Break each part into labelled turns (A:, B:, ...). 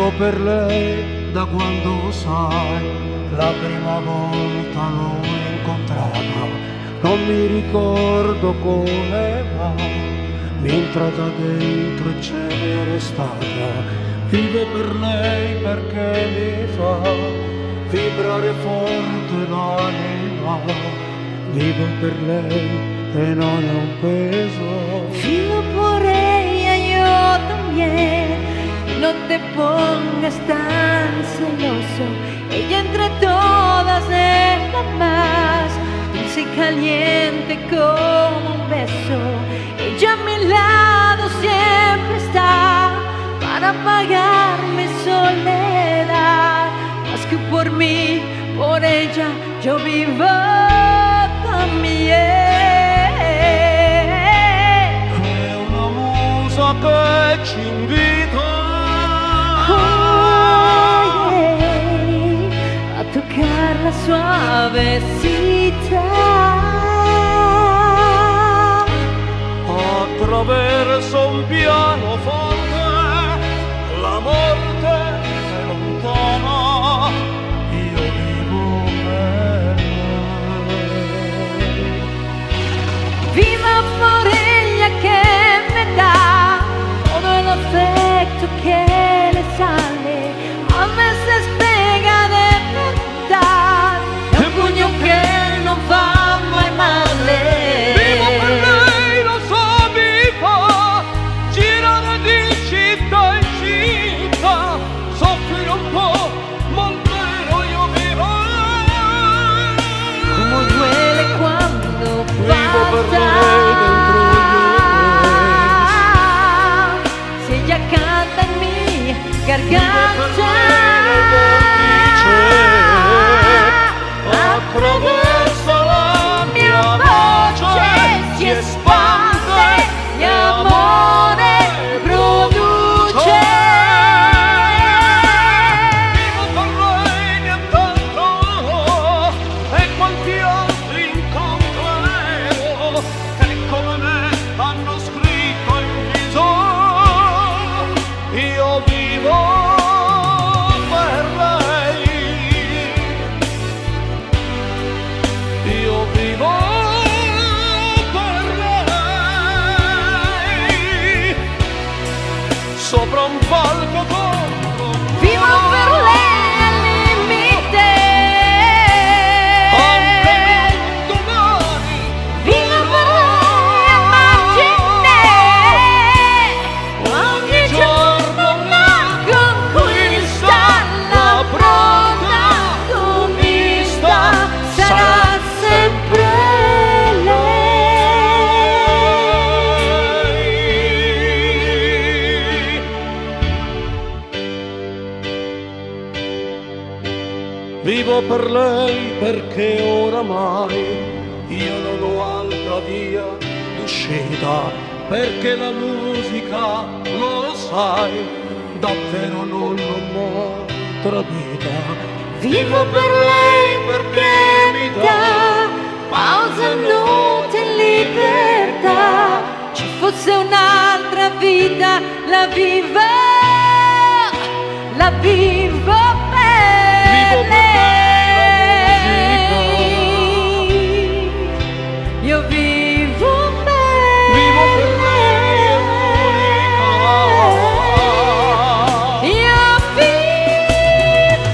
A: Vivo per lei da quando sai, la prima volta l'ho incontrata, non mi ricordo come va, mi è entrata dentro e ce n'è restata. Vivo per lei perché mi fa vibrare forte l'anima, vivo per lei e non è un peso.
B: Vivo por ella yo también, no te pongas tan celoso, ella entre todas es la más dulce y caliente como un beso, ella a mi lado siempre está para apagar mi soledad, más que por mí, por ella yo vivo también.
A: È una musa che ci invita
B: A tocar la suavecita
A: attraverso un pianoforte, la morte è lontana, io vivo per lei.
B: Viva por ella que me da todo el afecto que le sale, a veces pega de verdad, un puño que no fa mai male.
A: Vivo per lei, lo so, mi fa girare di città in città, soffrire un po', ma almeno io vivo.
B: Como duele cuando
A: Vivo per
B: falta,
A: lei dentro
B: si ella canta en mi garganta,
A: attraverso la mia voce si espande,
B: mi amore produce.
A: Vivo per lei nient'altro, e quanti altri incontrerò che come me hanno scritto in viso, io vivo per lei, io vivo per lei, sopra un palco con un
B: Vivo per lei al limite,
A: anche domani.
B: vivo per lei a margine, ogni giorno una conquista, la protagonista sarà sempre lei.
A: Vivo per lei perché oramai io non ho altra via d'uscita, perché la musica, lo sai, davvero non ho un'altra vita.
B: Vivo per lei perché mi dà pausa, notte in libertà. Ci fosse un'altra vita, la vivo per lei. Io vivo per lei. Io vivo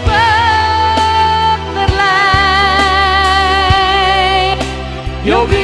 B: per lei.
A: Io vivo